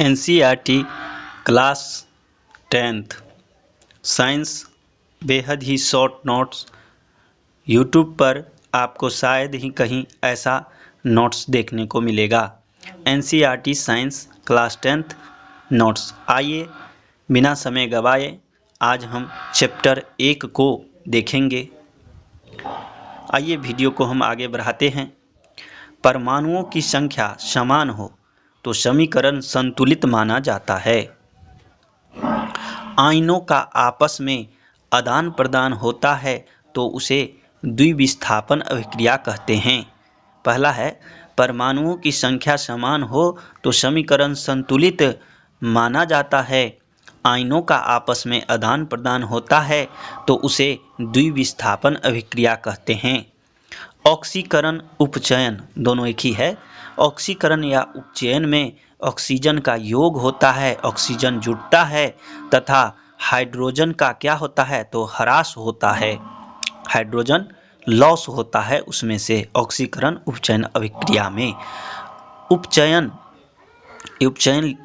NCERT class 10th science बेहद ही short notes. YouTube पर आपको शायद ही कहीं ऐसा नोट्स देखने को मिलेगा। NCERT science class 10th notes. आइए बिना समय गवाए आज हम चैप्टर 1 को देखेंगे। आइए वीडियो को हम आगे बढ़ाते हैं। परमाणुओं की संख्या समान हो तो समीकरण संतुलित माना जाता है। आयनों का आपस में आदान प्रदान होता है तो उसे द्विविस्थापन अभिक्रिया कहते हैं। पहला है परमाणुओं की संख्या समान हो तो समीकरण संतुलित माना जाता है। आयनों का आपस में आदान प्रदान होता है तो उसे द्विविस्थापन अभिक्रिया कहते हैं। ऑक्सीकरण उपचयन दोनों एक ही है। ऑक्सीकरण या उपचयन में ऑक्सीजन का योग होता है, ऑक्सीजन जुड़ता है तथा हाइड्रोजन का क्या होता है तो ह्रास होता है, हाइड्रोजन लॉस होता है उसमें से ऑक्सीकरण उपचयन अभिक्रिया में। उपचयन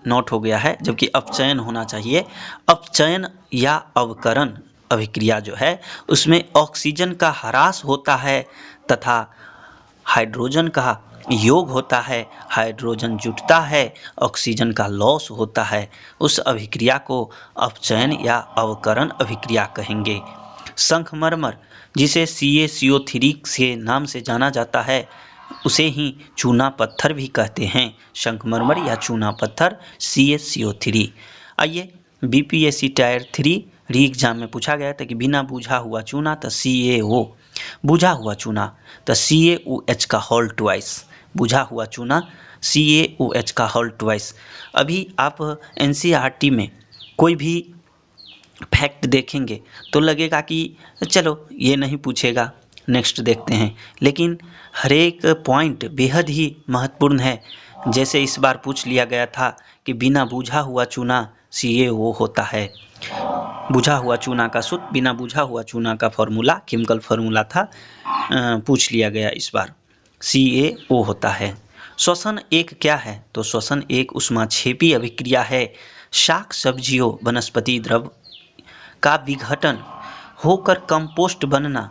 नोट हो गया है जबकि अपचयन होना चाहिए। अपचयन या अवकरण अभिक्रिया जो है उसमें ऑक्सीजन का ह्रास होता है तथा हाइड्रोजन का योग होता है, हाइड्रोजन जुटता है, ऑक्सीजन का लॉस होता है। उस अभिक्रिया को अपचयन या अवकरण अभिक्रिया कहेंगे। संगमरमर जिसे CaCO3 के नाम से जाना जाता है उसे ही चूना पत्थर भी कहते हैं। संगमरमर या चूना पत्थर CaCO3। आइए BPSC टायर 3 री एग्जाम में पूछा गया था कि बिना बुझा हुआ चूना तो CaO, बुझा हुआ चूना तो CaOH का होल ट्वाइस, बुझा हुआ चूना CaOH का होल ट्वाइस। अभी आप NCERT में कोई भी फैक्ट देखेंगे तो लगेगा कि चलो ये नहीं पूछेगा, नेक्स्ट देखते हैं, लेकिन हर एक पॉइंट बेहद ही महत्वपूर्ण है। जैसे इस बार पूछ लिया गया था कि बिना बुझा हुआ चूना CaO होता है। बुझा हुआ चूना का सूत्र, बिना बुझा हुआ चूना का फॉर्मूला, केमिकल फार्मूला था, पूछ लिया गया इस बार, CaO होता है। श्वसन एक क्या है तो श्वसन एक ऊष्माक्षेपी अभिक्रिया है। शाक सब्जियों वनस्पति द्रव का विघटन होकर कंपोस्ट बनना,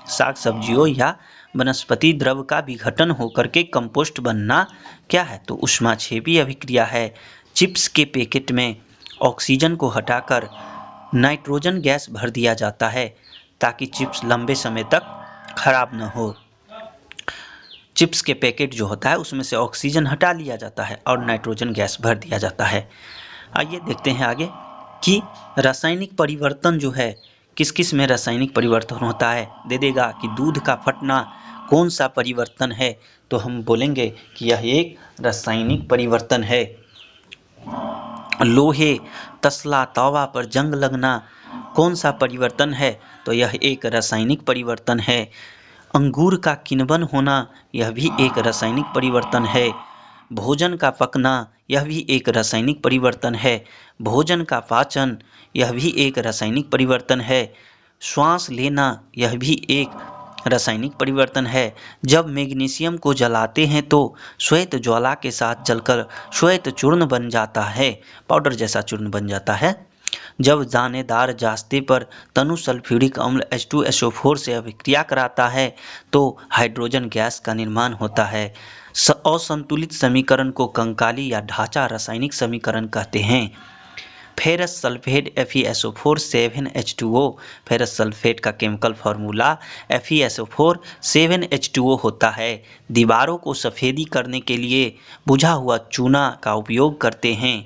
शाक सब्जियों या वनस्पति द्रव का विघटन होकर के कंपोस्ट बनना क्या है तो ऊष्माक्षेपी अभिक्रिया है। चिप्स के पैकेट में ऑक्सीजन को हटाकर नाइट्रोजन गैस भर दिया जाता है ताकि चिप्स लंबे समय तक खराब न हो। चिप्स के पैकेट जो होता है उसमें से ऑक्सीजन हटा लिया जाता है और नाइट्रोजन गैस भर दिया जाता है। आइए देखते हैं आगे कि रासायनिक परिवर्तन जो है किस किस में रासायनिक परिवर्तन होता है। दे देगा कि दूध का फटना कौन सा परिवर्तन है तो हम बोलेंगे कि यह एक रासायनिक परिवर्तन है। लोहे तसला तवा पर जंग लगना कौन सा परिवर्तन है तो यह एक रासायनिक परिवर्तन है। अंगूर का किण्वन होना यह भी एक रासायनिक परिवर्तन है। भोजन का पकना यह भी एक रासायनिक परिवर्तन है। भोजन का पाचन यह भी एक रासायनिक परिवर्तन है। श्वास लेना यह भी एक रासायनिक परिवर्तन है। जब मैग्नीशियम को जलाते हैं तो श्वेत ज्वाला के साथ जलकर श्वेत चूर्ण बन जाता है, पाउडर जैसा चूर्ण बन जाता है। जब दानेदार जास्ते पर तनु सल्फ्यूरिक अम्ल H2SO4 से अभिक्रिया कराता है तो हाइड्रोजन गैस का निर्माण होता है। असंतुलित समीकरण को कंकाली या ढांचा रासायनिक समीकरण कहते हैं। Ferrous sulphate FeSO4 7H2O, ferrous sulphate का केमिकल फार्मूला FeSO4 7H2O होता है। दीवारों को सफ़ेदी करने के लिए बुझा हुआ चूना का उपयोग करते हैं।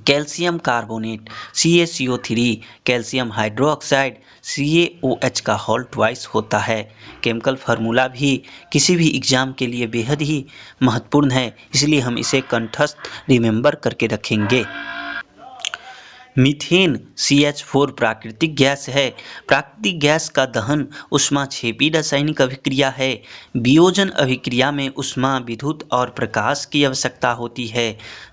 Calcium carbonate CaCO3, calcium hydroxide CaOH का होल ट्वाइस होता है। केमिकल फार्मूला भी किसी भी एग्जाम के लिए बेहद ही महत्वपूर्ण है, इसलिए हम इसे कंठस्थ रिमेंबर करके रखेंगे। मीथेन CH4 प्राकृतिक गैस है। प्राकृतिक गैस का दहन ऊष्माक्षेपी रासायनिक अभिक्रिया है। वियोजन अभिक्रिया में ऊष्मा, विद्युत और प्रकाश की आवश्यकता होती है।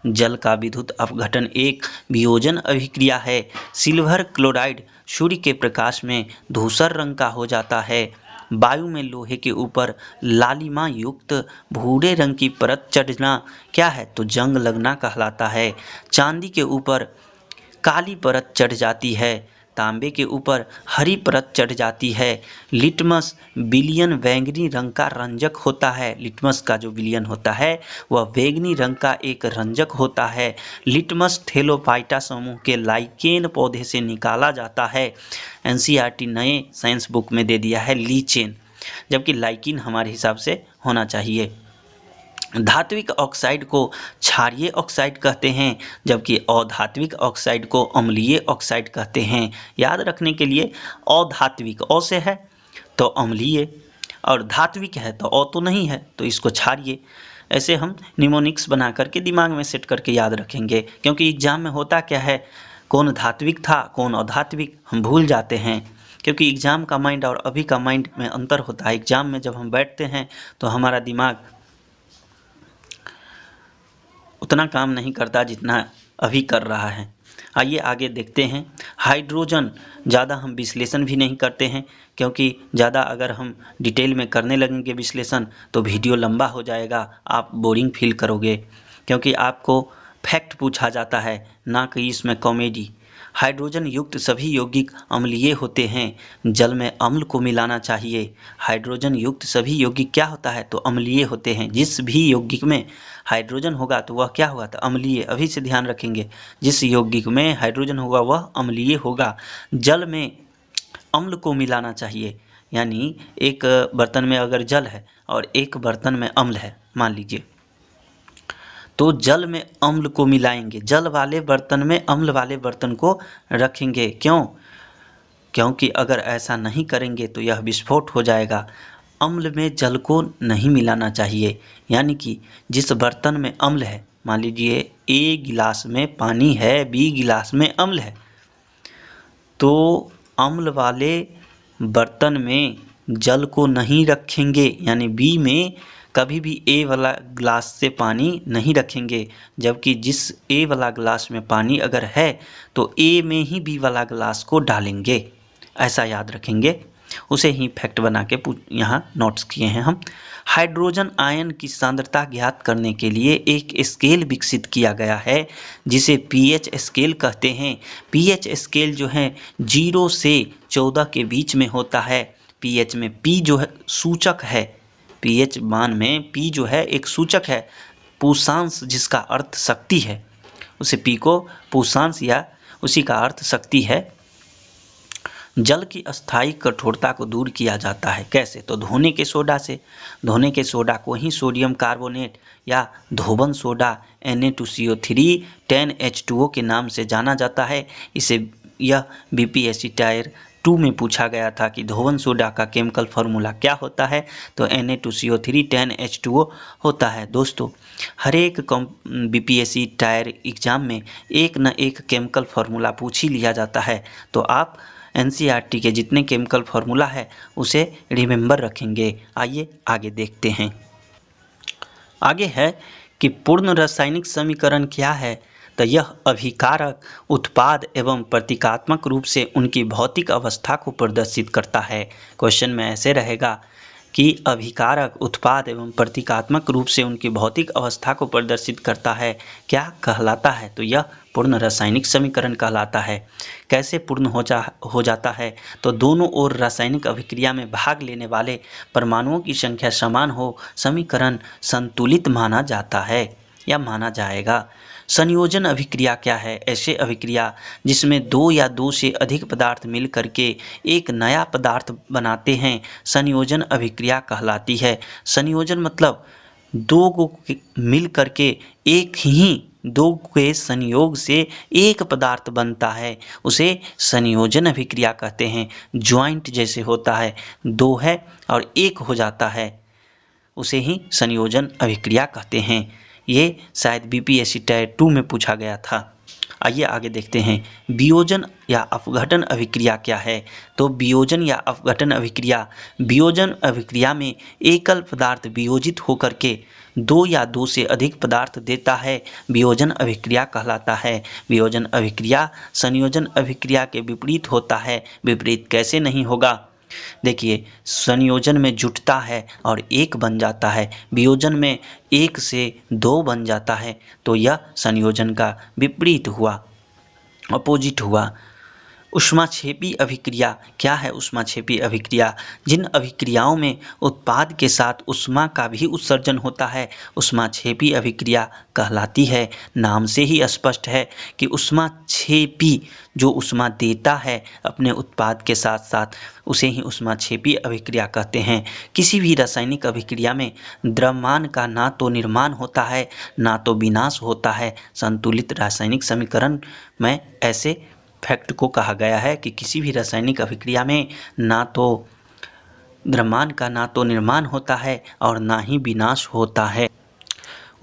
जल का विद्युत अपघटन एक वियोजन अभिक्रिया है। सिल्वर क्लोराइड सूर्य के प्रकाश में धूसर रंग का हो जाता है। वायु में लोहे के ऊपर लालिमा युक्त भूरे रंग की परत चढ़ना क्या है? तो जंग लगना कहलाता है। चांदी के ऊपर काली परत चढ़ जाती है, तांबे के ऊपर हरी परत चढ़ जाती है। लिटमस विलयन बैंगनी रंग का रंजक होता है। लिटमस का जो विलयन होता है वह बैंगनी रंग का एक रंजक होता है। लिटमस थैलोफाइटा समूह के लाइकेन पौधे से निकाला जाता है। एनसीईआरटी नए साइंस बुक में दे दिया है लीचेन, जबकि लाइकिन हमारे हिसाब से होना चाहिए। धात्विक ऑक्साइड को क्षारीय ऑक्साइड कहते हैं, जबकि अधात्विक ऑक्साइड को अम्लीय ऑक्साइड कहते हैं। याद रखने के लिए अधात्विक अ से है तो अम्लीय, और धात्विक है तो अ तो नहीं है तो इसको क्षारीय। ऐसे हम निमोनिक्स बना करके दिमाग में सेट करके याद रखेंगे, क्योंकि एग्जाम में होता क्या है, कौन धात्विक था कौन अधात्विक हम भूल जाते हैं, क्योंकि एग्जाम का माइंड और अभी का माइंड में अंतर होता है। एग्जाम में जब हम बैठते हैं तो हमारा दिमाग उतना काम नहीं करता जितना अभी कर रहा है। आइए आगे देखते हैं। हाइड्रोजन ज़्यादा हम विश्लेषण भी नहीं करते हैं, क्योंकि ज़्यादा अगर हम डिटेल में करने लगेंगे विश्लेषण तो वीडियो लंबा हो जाएगा, आप बोरिंग फील करोगे, क्योंकि आपको फैक्ट पूछा जाता है ना कि इसमें कॉमेडी। हाइड्रोजन युक्त सभी यौगिक अम्लीय होते हैं, जल में अम्ल को मिलाना चाहिए। हाइड्रोजन युक्त सभी यौगिक क्या होता है? तो अम्लीय होते हैं। जिस भी यौगिक में हाइड्रोजन होगा तो वह क्या होगा? तो अम्लीय। अभी से ध्यान रखेंगे, जिस यौगिक में हाइड्रोजन होगा वह अम्लीय होगा। जल में अम्ल को मिलाना चाहिए, यानी एक बर्तन में अगर जल है और एक बर्तन में अम्ल है मान लीजिए, तो जल में अम्ल को मिलाएंगे, जल वाले बर्तन में अम्ल वाले बर्तन को रखेंगे। क्यों? क्योंकि अगर ऐसा नहीं करेंगे तो यह विस्फोट हो जाएगा। अम्ल में जल को नहीं मिलाना चाहिए, यानी कि जिस बर्तन में अम्ल है, मान लीजिए ए गिलास में पानी है, बी गिलास में अम्ल है, तो अम्ल वाले बर्तन में जल को नहीं रखेंगे, यानी बी में कभी भी ए वाला ग्लास से पानी नहीं रखेंगे, जबकि जिस ए वाला ग्लास में पानी अगर है तो ए में ही बी वाला ग्लास को डालेंगे। ऐसा याद रखेंगे, उसे ही फैक्ट बना के यहाँ नोट्स किए हैं हम। हाइड्रोजन आयन की सांद्रता ज्ञात करने के लिए एक स्केल विकसित किया गया है, जिसे पीएच स्केल कहते हैं। पीएच स्केल जो है 0 से 14 के बीच में होता है। पीएच में पी जो है सूचक है, पीएच मान में पी जो है एक सूचक है, पूषांश जिसका अर्थ शक्ति है, उसे पी को पूषांश या उसी का अर्थ शक्ति है। जल की अस्थायी कठोरता को दूर किया जाता है। कैसे? तो धोने के सोडा से। धोने के सोडा को ही सोडियम कार्बोनेट या धोबन सोडा Na2CO3 10H2O के नाम से जाना जाता है। इसे यह बीपीएससी टायर 2 में पूछा गया था कि धोबन सोडा का केमिकल फार्मूला क्या होता है, तो Na2CO3 10H2O होता है। दोस्तों, हर एक बीपीएससी टायर एग्जाम में एक न एक केमिकल फार्मूला पूछ ही लिया जाता है, तो आप एनसीईआरटी के जितने केमिकल फार्मूला है उसे रिमेंबर रखेंगे। आइए आगे देखते हैं। आगे है कि पूर्ण रासायनिक समीकरण क्या है, तो यह अभिकारक उत्पाद एवं प्रतीकात्मक रूप से उनकी भौतिक अवस्था को प्रदर्शित करता है। क्वेश्चन में ऐसे रहेगा कि अभिकारक उत्पाद एवं प्रतीकात्मक रूप से उनकी भौतिक अवस्था को प्रदर्शित करता है, क्या कहलाता है? तो यह पूर्ण रासायनिक समीकरण कहलाता है। कैसे पूर्ण हो जाता है? तो दोनों ओर रासायनिक अभिक्रिया में भाग लेने वाले परमाणुओं की संख्या समान हो, समीकरण संतुलित माना जाता है या माना जाएगा। संयोजन अभिक्रिया क्या है? ऐसे अभिक्रिया जिसमें दो या दो से अधिक पदार्थ मिल करके एक नया पदार्थ बनाते हैं, संयोजन अभिक्रिया कहलाती है। संयोजन मतलब दो को मिल करके एक ही दो के संयोग से एक पदार्थ बनता है, उसे संयोजन अभिक्रिया कहते हैं। ज्वाइंट जैसे होता है, दो है और एक हो जाता है, उसे ही संयोजन अभिक्रिया कहते हैं। ये शायद बीपीएससी टायर 2 में पूछा गया था। आइए आगे देखते हैं। वियोजन या अपघटन अभिक्रिया क्या है? तो वियोजन या अपघटन अभिक्रिया, वियोजन अभिक्रिया में एकल पदार्थ वियोजित होकर के दो या दो से अधिक पदार्थ देता है, वियोजन अभिक्रिया कहलाता है। वियोजन अभिक्रिया संयोजन अभिक्रिया के विपरीत होता है। विपरीत कैसे नहीं होगा? देखिए, संयोजन में जुटता है और एक बन जाता है, वियोजन में एक से दो बन जाता है, तो यह संयोजन का विपरीत हुआ, अपोजिट हुआ। ऊष्माक्षेपी अभिक्रिया क्या है? ऊष्माक्षेपी अभिक्रिया जिन अभिक्रियाओं में उत्पाद के साथ ऊष्मा का भी उत्सर्जन होता है ऊष्माक्षेपी अभिक्रिया कहलाती है। नाम से ही स्पष्ट है कि ऊष्माक्षेपी जो ऊष्मा देता है अपने उत्पाद के साथ साथ उसे ही ऊष्माक्षेपी अभिक्रिया कहते हैं। किसी भी रासायनिक अभिक्रिया में द्रव्यमान का ना तो निर्माण होता है ना तो विनाश होता है। संतुलित रासायनिक समीकरण में ऐसे फैक्ट को कहा गया है कि किसी भी रासायनिक अभिक्रिया में ना तो द्रव्यमान का ना तो निर्माण होता है और ना ही विनाश होता है।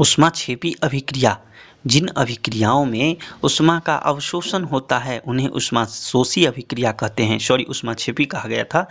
ऊष्माक्षेपी अभिक्रिया जिन अभिक्रियाओं में ऊष्मा का अवशोषण होता है उन्हें ऊष्माशोषी अभिक्रिया कहते हैं। ऊष्माक्षेपी कहा गया था,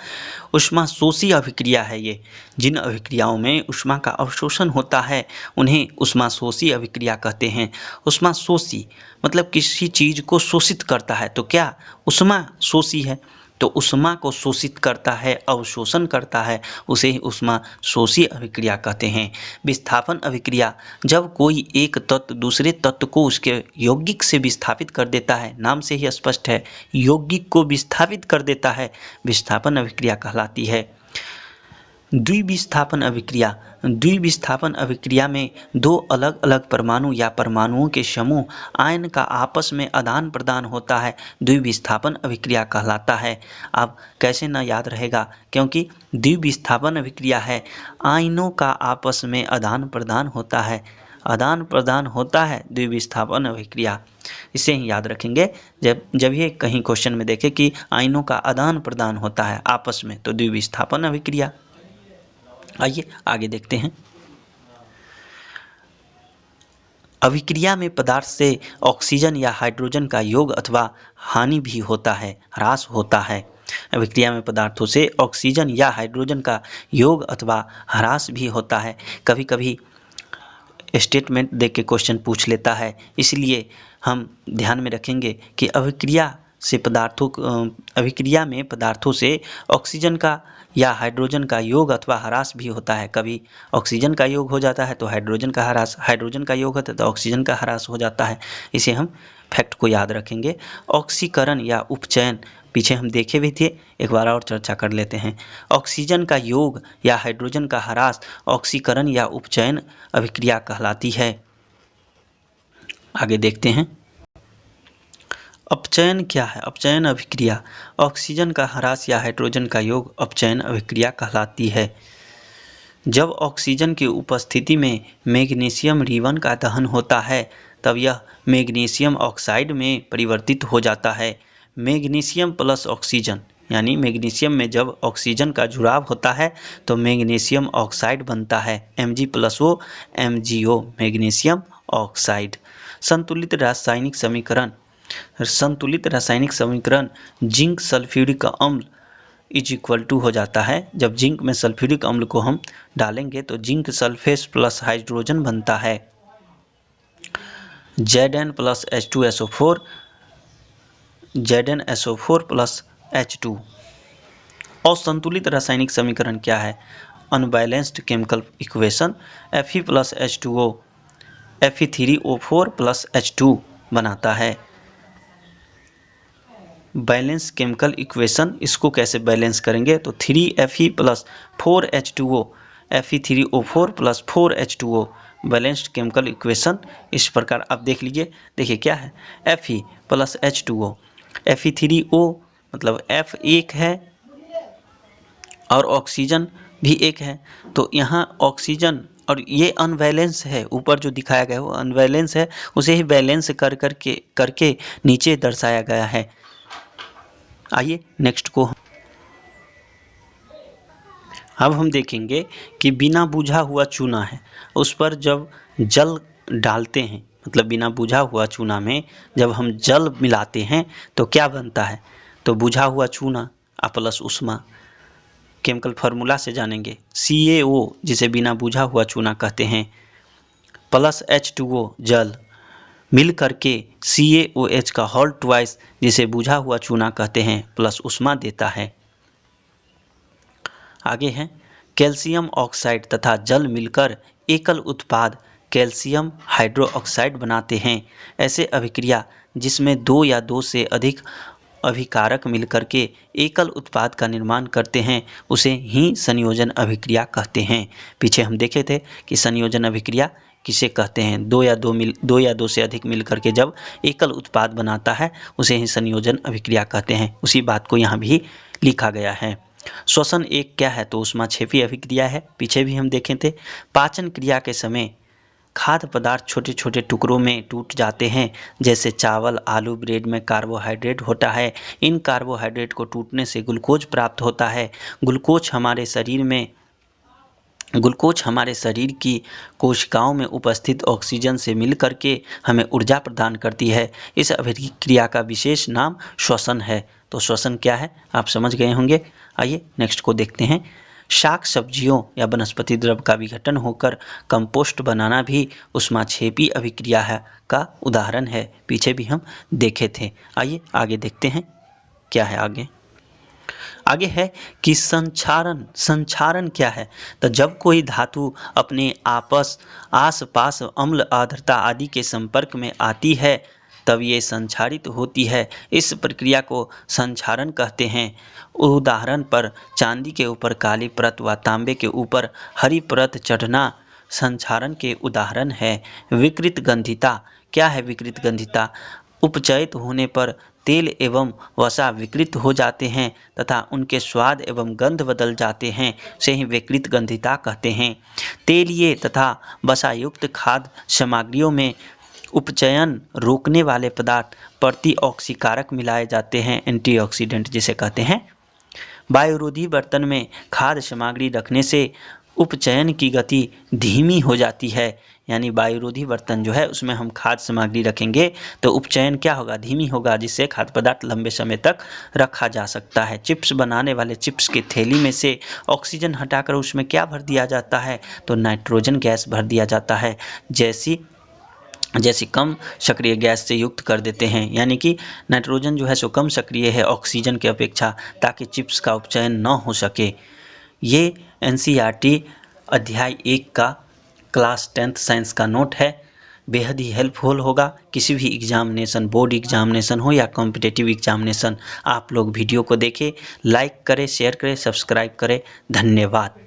ऊष्माशोषी अभिक्रिया है ये। जिन अभिक्रियाओं में ऊष्मा का अवशोषण होता है उन्हें ऊष्माशोषी अभिक्रिया कहते हैं। ऊष्माशोषी मतलब किसी चीज़ को शोषित करता है, तो क्या ऊष्मा शोषी है, तो ऊष्मा को शोषित करता है, अवशोषण करता है, उसे ही ऊष्मा शोषी अभिक्रिया कहते हैं। विस्थापन अभिक्रिया जब कोई एक तत्व दूसरे तत्व को उसके यौगिक से विस्थापित कर देता है, नाम से ही स्पष्ट है, यौगिक को विस्थापित कर देता है, विस्थापन अभिक्रिया कहलाती है। द्विविस्थापन अभिक्रिया द्विविस्थापन अभिक्रिया में दो अलग अलग परमाणु या परमाणुओं के समूह आयन का आपस में आदान प्रदान होता है, द्विविस्थापन अभिक्रिया कहलाता है। अब कैसे न याद रहेगा, क्योंकि द्विविस्थापन अभिक्रिया है, आयनों का आपस में आदान प्रदान होता है, आदान प्रदान होता है द्विविस्थापन अभिक्रिया। इसे ही याद रखेंगे जब ये कहीं क्वेश्चन में देखें कि आयनों का आदान प्रदान होता है आपस में, तो द्विविस्थापन अभिक्रिया। आइए आगे देखते हैं। अभिक्रिया में पदार्थ से ऑक्सीजन या हाइड्रोजन का योग अथवा हानि भी होता है, ह्रास होता है। अभिक्रिया में पदार्थों से ऑक्सीजन या हाइड्रोजन का योग अथवा ह्रास भी होता है। कभी कभी स्टेटमेंट देख के क्वेश्चन पूछ लेता है, इसलिए हम ध्यान में रखेंगे कि अभिक्रिया में पदार्थों से ऑक्सीजन का या हाइड्रोजन का योग अथवा ह्रास भी होता है। कभी ऑक्सीजन का योग हो जाता है तो हाइड्रोजन का ह्रास, हाइड्रोजन का योग होता है तो ऑक्सीजन का ह्रास हो जाता है। इसे हम फैक्ट को याद रखेंगे। ऑक्सीकरण या उपचयन पीछे हम देखे भी थे, एक बार और चर्चा कर लेते हैं। ऑक्सीजन का योग या हाइड्रोजन का ह्रास ऑक्सीकरण या उपचयन अभिक्रिया कहलाती है। आगे देखते हैं। अपचयन क्या है? अपचयन अभिक्रिया ऑक्सीजन का ह्रास या हाइड्रोजन का योग अपचयन अभिक्रिया कहलाती है। जब ऑक्सीजन की उपस्थिति में मैग्नीशियम रिबन का दहन होता है तब यह मैग्नीशियम ऑक्साइड में परिवर्तित हो जाता है। मैग्नीशियम प्लस ऑक्सीजन यानी मैग्नीशियम में जब ऑक्सीजन का जुड़ाव होता है तो मैग्नीशियम ऑक्साइड बनता है, Mg+O MgO मैग्नीशियम ऑक्साइड। संतुलित रासायनिक समीकरण जिंक सल्फ्यूरिक अम्ल इज इक्वल टू हो जाता है। जब जिंक में सल्फ्यूरिक अम्ल को हम डालेंगे तो जिंक सल्फेट प्लस हाइड्रोजन बनता है, Zn plus H2SO4 ZnSO4 plus H2। असंतुलित रासायनिक समीकरण क्या है? Unbalanced chemical equation Fe plus H2O Fe3O4 plus H2 बनाता है। बैलेंस केमिकल इक्वेशन, इसको कैसे बैलेंस करेंगे तो 3Fe plus 4H2O Fe3O4 plus 4H2O balanced chemical equation इस प्रकार आप देख लीजिए। देखिए क्या है, Fe प्लस H2O Fe3O मतलब F एक है और ऑक्सीजन भी एक है, तो यहाँ ऑक्सीजन और ये अनबैलेंस है, ऊपर जो दिखाया गया है वो अनबैलेंस है, उसे ही बैलेंस करके नीचे दर्शाया गया है। आइए नेक्स्ट को अब हम देखेंगे कि बिना बुझा हुआ चूना है, उस पर जब जल डालते हैं, मतलब बिना बुझा हुआ चूना में जब हम जल मिलाते हैं तो क्या बनता है, तो बुझा हुआ चूना प्लस उष्मा। केमिकल फार्मूला से जानेंगे, CaO जिसे बिना बुझा हुआ चूना कहते हैं, प्लस H2O जल मिल करके CaOH का होल ट्वाइस जिसे बुझा हुआ चूना कहते हैं प्लस उष्मा देता है। आगे है कैल्शियम ऑक्साइड तथा जल मिलकर एकल उत्पाद कैल्शियम हाइड्रोक्साइड बनाते हैं। ऐसे अभिक्रिया जिसमें दो या दो से अधिक अभिकारक मिलकर के एकल उत्पाद का निर्माण करते हैं उसे ही संयोजन अभिक्रिया कहते हैं। पीछे हम देखे थे कि संयोजन अभिक्रिया किसे कहते हैं, दो या दो से अधिक मिलकर के जब एकल उत्पाद बनाता है उसे ही संयोजन अभिक्रिया कहते हैं। उसी बात को यहाँ भी लिखा गया है। श्वसन एक क्या है तो ऊष्माक्षेपी अभिक्रिया है, पीछे भी हम देखे थे। पाचन क्रिया के समय खाद्य पदार्थ छोटे छोटे टुकड़ों में टूट जाते हैं, जैसे चावल, आलू, ब्रेड में कार्बोहाइड्रेट होता है। इन कार्बोहाइड्रेट को टूटने से ग्लूकोज प्राप्त होता है। ग्लूकोज हमारे शरीर की कोशिकाओं में उपस्थित ऑक्सीजन से मिलकर के हमें ऊर्जा प्रदान करती है। इस अभिक्रिया का विशेष नाम श्वसन है। तो श्वसन क्या है आप समझ गए होंगे। आइए नेक्स्ट को देखते हैं। शाक सब्जियों या वनस्पति द्रव का विघटन होकर कंपोस्ट बनाना भी ऊष्माक्षेपी अभिक्रिया है का उदाहरण है। पीछे भी हम देखे थे। आइए आगे देखते हैं क्या है आगे है कि संक्षारण क्या है। तो जब कोई धातु अपने आसपास अम्ल, आर्द्रता आदि के संपर्क में आती है तब ये संक्षारित होती है। इस प्रक्रिया को संक्षारण कहते हैं। उदाहरण पर चांदी के ऊपर काली परत व तांबे के ऊपर हरी परत चढ़ना संक्षारण के उदाहरण है। विकृत गंधिता क्या है। विकृत गंधिता उपचयित होने पर तेल एवं वसा विकृत हो जाते हैं तथा उनके स्वाद एवं गंध बदल जाते हैं, से ही विकृत गंधिता कहते हैं। तेलीय तथा वसायुक्त खाद्य सामग्रियों में उपचयन रोकने वाले पदार्थ प्रतिऑक्सीकारक मिलाए जाते हैं, एंटीऑक्सीडेंट जिसे कहते हैं। वायुरोधी बर्तन में खाद्य सामग्री रखने से उपचयन की गति धीमी हो जाती है। यानी वायुरोधी बर्तन जो है उसमें हम खाद्य सामग्री रखेंगे तो उपचयन क्या होगा, धीमी होगा, जिससे खाद्य पदार्थ लंबे समय तक रखा जा सकता है। चिप्स बनाने वाले चिप्स की थैली में से ऑक्सीजन हटाकर उसमें क्या भर दिया जाता है तो नाइट्रोजन गैस भर दिया जाता है, जैसी कम सक्रिय गैस से युक्त कर देते हैं। यानी कि नाइट्रोजन जो है सो कम सक्रिय है ऑक्सीजन की अपेक्षा, ताकि चिप्स का उपचयन न हो सके। ये एनसीईआरटी अध्याय 1 का क्लास 10th साइंस का नोट है। बेहद ही हेल्पफुल होगा। किसी भी एग्जामिनेशन, बोर्ड एग्जामिनेशन हो या कॉम्पिटिटिव एग्जामिनेशन, आप लोग वीडियो को देखें, लाइक करें, शेयर करें, सब्सक्राइब करें। धन्यवाद।